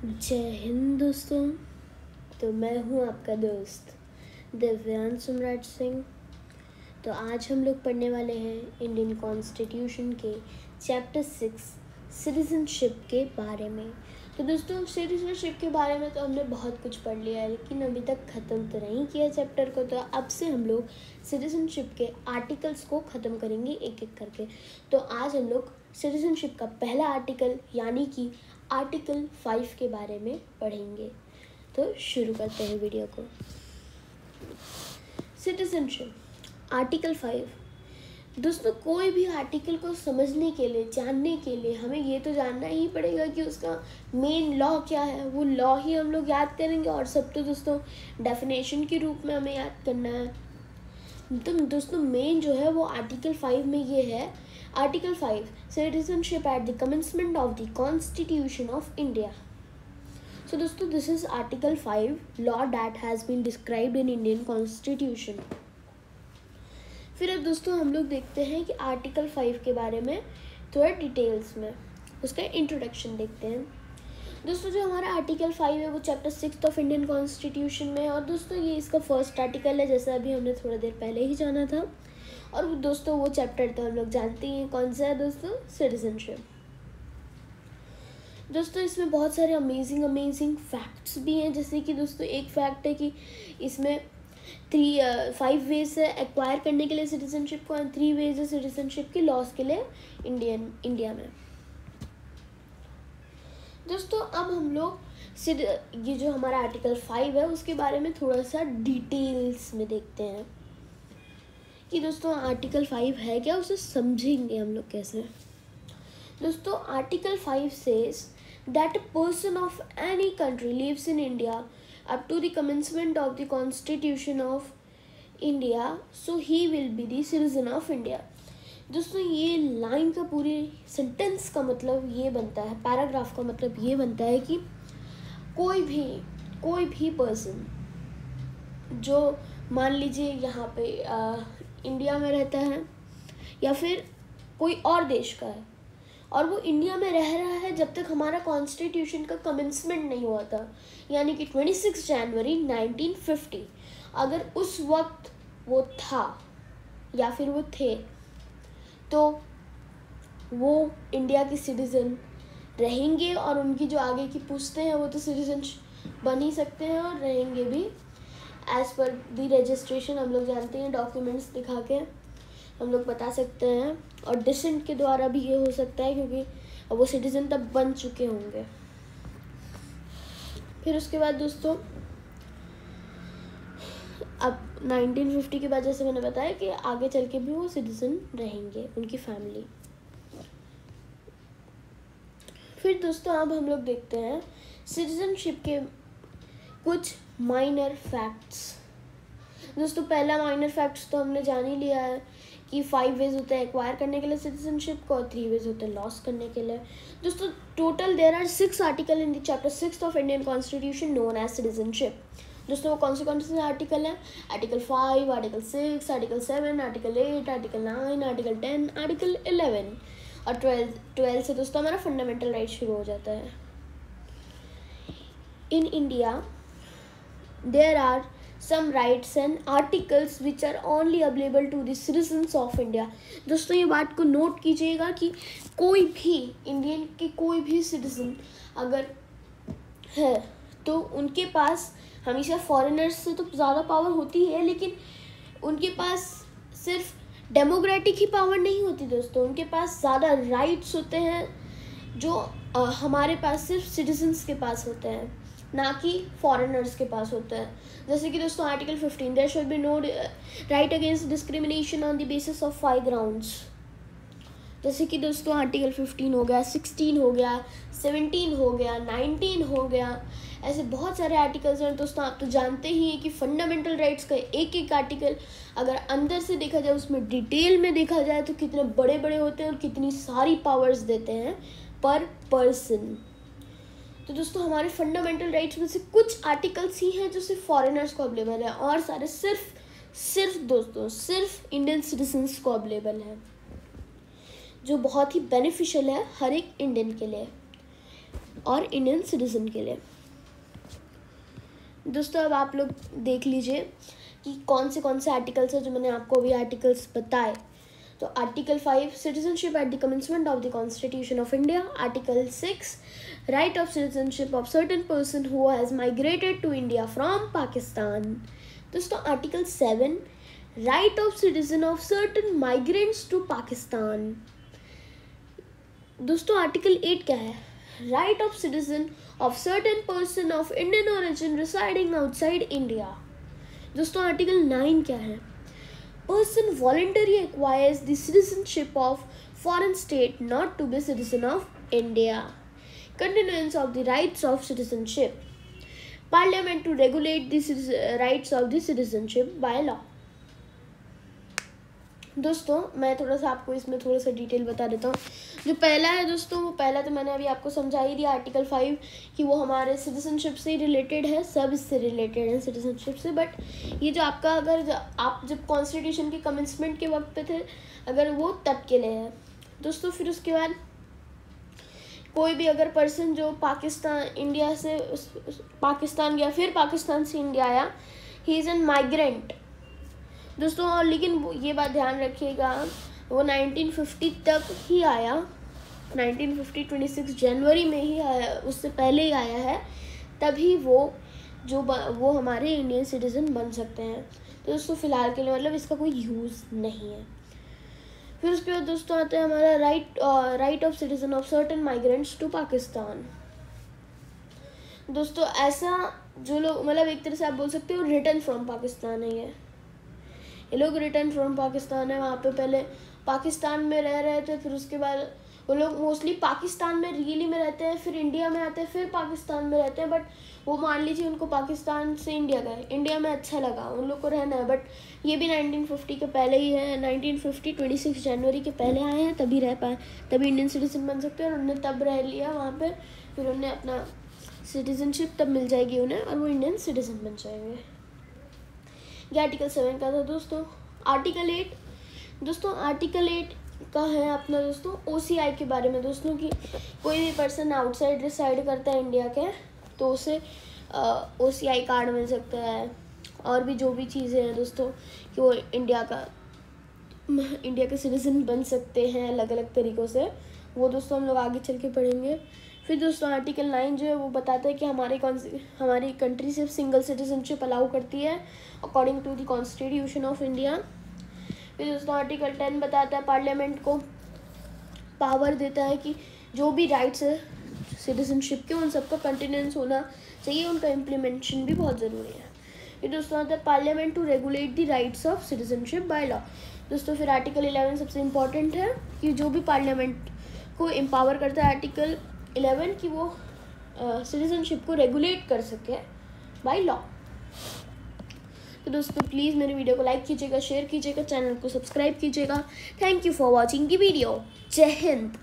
जय हिंद दोस्तों। तो मैं हूँ आपका दोस्त दिव्यांश सम्राट सिंह। तो आज हम लोग पढ़ने वाले हैं इंडियन कॉन्स्टिट्यूशन के चैप्टर 6 सिटीजनशिप के बारे में। तो दोस्तों सिटीजनशिप के बारे में तो हमने बहुत कुछ पढ़ लिया है, लेकिन अभी तक ख़त्म तो नहीं किया चैप्टर को। तो अब से हम लोग सिटीजनशिप के आर्टिकल्स को ख़त्म करेंगे एक एक करके। तो आज हम लोग सिटीजनशिप का पहला आर्टिकल यानी कि आर्टिकल 5 के बारे में पढ़ेंगे। तो शुरू करते हैं वीडियो को। Citizenship article 5। दोस्तों कोई भी आर्टिकल को समझने के लिए, जानने के लिए हमें ये तो जानना ही पड़ेगा कि उसका मेन लॉ क्या है। वो लॉ ही हम लोग याद करेंगे और सब तो दोस्तों डेफिनेशन के रूप में हमें याद करना है। तो दोस्तों मेन जो है वो आर्टिकल 5 में ये है। Article 5 citizenship at the commencement of the constitution of India. So दोस्तों this is article 5 law that has been described in Indian constitution. फिर अब दोस्तों हम लोग देखते हैं कि आर्टिकल 5 के बारे में थोड़ा डिटेल्स में उसका इंट्रोडक्शन देखते हैं। दोस्तों जो हमारा आर्टिकल 5 है वो चैप्टर 6 ऑफ इंडियन कॉन्स्टिट्यूशन में है। और दोस्तों ये इसका फर्स्ट आर्टिकल है, जैसा अभी हमने थोड़ा देर पहले ही जाना था। और दोस्तों वो चैप्टर तो हम लोग जानते ही हैं कौन सा है दोस्तों, सिटीजनशिप। दोस्तों इसमें बहुत सारे अमेजिंग फैक्ट्स भी हैं। जैसे कि दोस्तों एक फैक्ट है कि इसमें 5 वेज है एक्वायर करने के लिए सिटीजनशिप को, 3 वेज है सिटीजनशिप के लॉस के लिए इंडिया में। दोस्तों अब हम लोग ये जो हमारा आर्टिकल 5 है उसके बारे में थोड़ा सा डिटेल्स में देखते हैं कि दोस्तों आर्टिकल 5 है क्या, उसे समझेंगे हम लोग कैसे। दोस्तों article 5 says that a person of any country lives in India up to the commencement of the constitution of India, so he will be the citizen of India। दोस्तों ये लाइन का पूरी सेंटेंस का मतलब ये बनता है, पैराग्राफ का मतलब ये बनता है कि कोई भी पर्सन जो मान लीजिए यहाँ पे इंडिया में रहता है या फिर कोई और देश का है और वो इंडिया में रह रहा है जब तक हमारा कॉन्स्टिट्यूशन का कमेंसमेंट नहीं हुआ था, यानी कि 26 जनवरी 1950। अगर उस वक्त वो था या फिर वो थे तो वो इंडिया के सिटीज़न रहेंगे और उनकी जो आगे की पुश्तें हैं वो तो सिटीज़न बन ही सकते हैं और रहेंगे भी एज़ पर दी रजिस्ट्रेशन। हम लोग जानते हैं डॉक्यूमेंट्स दिखा के हम लोग बता सकते हैं, और डिसेंट के द्वारा भी ये हो सकता है क्योंकि वो सिटीज़न तब बन चुके होंगे। फिर उसके बाद दोस्तों अब 1950 के बाद जैसे मैंने बताया कि आगे चल के भी वो सिटीज़न रहेंगे, उनकी फैमिली। फिर दोस्तों अब हम लोग देखते हैं सिटीज़नशिप के कुछ माइनर फैक्ट्स। दोस्तों पहला माइनर फैक्ट्स तो हमने जान ही लिया है कि 5 वेज होते हैं एक्वायर करने के लिए सिटीजनशिप को और 3 वेज होते हैं लॉस करने के लिए। दोस्तों total there are 6 article in the chapter 6 of Indian constitution known as citizenship. दोस्तों वो कौन से आर्टिकल हैं? Article 5, article 6, article 7, article 8, article 9, article 10, article 11 और 12 से दोस्तों हमारा फंडामेंटल राइट शुरू हो जाता है। In India there are some rights and articles which are only available to the citizens of India। दोस्तों ये बात को नोट कीजिएगा कि कोई भी इंडियन के कोई भी सिटीजन अगर है तो उनके पास हमेशा फॉरेनर्स से तो ज़्यादा पावर होती है, लेकिन उनके पास सिर्फ डेमोक्रेटिक ही पावर नहीं होती दोस्तों, उनके पास ज़्यादा राइट्स होते हैं जो हमारे पास सिर्फ सिटीजन्स के पास होते हैं, ना कि फॉरेनर्स के पास होता है। जैसे कि दोस्तों article 15 there should be no right against discrimination on the basis of 5 grounds. जैसे कि दोस्तों आर्टिकल 15 हो गया, 16 हो गया, 17 हो गया, 19 हो गया, ऐसे बहुत सारे आर्टिकल्स हैं दोस्तों। आप तो जानते ही हैं कि फंडामेंटल राइट्स का एक एक आर्टिकल अगर अंदर से देखा जाए, उसमें डिटेल में देखा जाए तो कितने बड़े बड़े होते हैं और कितनी सारी पावर्स देते हैं पर पर्सन। तो दोस्तों हमारे फंडामेंटल राइट्स में से कुछ आर्टिकल्स ही हैं जो सिर्फ फॉरेनर्स को अवेलेबल है और सारे सिर्फ दोस्तों सिर्फ इंडियन सिटीजन्स को अवेलेबल है, जो बहुत ही बेनिफिशियल है हर एक इंडियन के लिए। और इंडियन सिटीजन के लिए। दोस्तों अब आप लोग देख लीजिए कि कौन से आर्टिकल्स है जो मैंने आपको अभी आर्टिकल्स बताए। तो article 5 citizenship at the commencement of the constitution of India, article 6 right of citizenship of certain person who has migrated to India from Pakistan. दोस्तों article 7 right of citizen of certain migrants to Pakistan. दोस्तों article 8 क्या है? Right of citizen of certain person of Indian origin residing outside India. दोस्तों article 9 क्या है? Person voluntarily acquires the citizenship of foreign state not to be citizen of India. Continuance of the rights of citizenship. Parliament to regulate the rights of the citizenship by law. दोस्तों मैं थोड़ा सा आपको इसमें थोड़ा सा डिटेल बता देता हूँ। जो पहला है दोस्तों, वो पहला तो मैंने अभी आपको समझा ही दिया, आर्टिकल 5 कि वो हमारे सिटीजनशिप से रिलेटेड है, सब इससे रिलेटेड है सिटीजनशिप से। बट ये जो आपका अगर आप जब कॉन्स्टिट्यूशन के कमेंसमेंट के वक्त पे थे, अगर वो तब के लिए है दोस्तों। फिर उसके बाद कोई भी अगर पर्सन जो इंडिया से पाकिस्तान गया, फिर पाकिस्तान से इंडिया आया, ही इज़ एन माइग्रेंट दोस्तों। और लेकिन ये बात ध्यान रखिएगा, वो 1950 तक ही आया, 1950 जनवरी में ही आया, उससे पहले ही आया है, तभी वो हमारे इंडियन सिटीज़न बन सकते हैं। तो दोस्तों फ़िलहाल के लिए मतलब इसका कोई यूज़ नहीं है। फिर उसके बाद दोस्तों आता है हमारा right of citizen of certain migrants to Pakistan. दोस्तों ऐसा जो लोग मतलब एक तरह से आप बोल सकते हो रिटर्न फ्रॉम पाकिस्तान है, ये लोग रिटर्न फ्रॉम पाकिस्तान है। वहाँ पे पहले पाकिस्तान में रह रहे थे, फिर उसके बाद वो लोग मोस्टली पाकिस्तान में रियली में रहते हैं, फिर इंडिया में आते हैं, फिर पाकिस्तान में रहते हैं। बट वो मान लीजिए उनको पाकिस्तान से इंडिया गए, इंडिया में अच्छा लगा, उन लोग को रहना है। बट ये भी 1950 के पहले ही है, 1950 26 जनवरी के पहले आए हैं, तभी रह पाए, तभी इंडियन सिटीजन बन सकते हैं। और उन्होंने तब रह लिया वहाँ पर, फिर उन्हें अपना सिटीजनशिप तब मिल जाएगी उन्हें, और वो इंडियन सिटीजन बन जाएंगे। ये आर्टिकल 7 का था दोस्तों। आर्टिकल 8 दोस्तों, आर्टिकल 8 का है अपना दोस्तों OCI के बारे में दोस्तों, कि कोई भी पर्सन आउटसाइड रिसाइड करता है इंडिया के, तो उसे OCI कार्ड मिल सकता है। और भी जो भी चीज़ें हैं दोस्तों, कि वो इंडिया के सिटीजन बन सकते हैं अलग अलग तरीक़ों से, वो दोस्तों हम लोग आगे चल के पढ़ेंगे। फिर दोस्तों आर्टिकल 9 जो है वो बताता है कि हमारी कंट्री सिर्फ सिंगल सिटीजनशिप अलाउ करती है according to the constitution of India. फिर दोस्तों आर्टिकल 10 बताता है पार्लियामेंट को पावर देता है कि जो भी राइट्स है सिटीजनशिप के, उन सबका कंटिन्यूंस होना चाहिए, उनका इम्प्लीमेंटेशन भी बहुत ज़रूरी है। फिर दोस्तों आता है parliament to regulate the rights of citizenship by law. दोस्तों फिर आर्टिकल 11 सबसे इम्पॉर्टेंट है, कि जो भी पार्लियामेंट को एम्पावर करता है आर्टिकल 11 कि वो सिटीजनशिप को रेगुलेट कर सके बाय लॉ। तो दोस्तों प्लीज़ मेरे वीडियो को लाइक कीजिएगा, शेयर कीजिएगा, चैनल को सब्सक्राइब कीजिएगा। Thank you for watching the video. जय हिंद।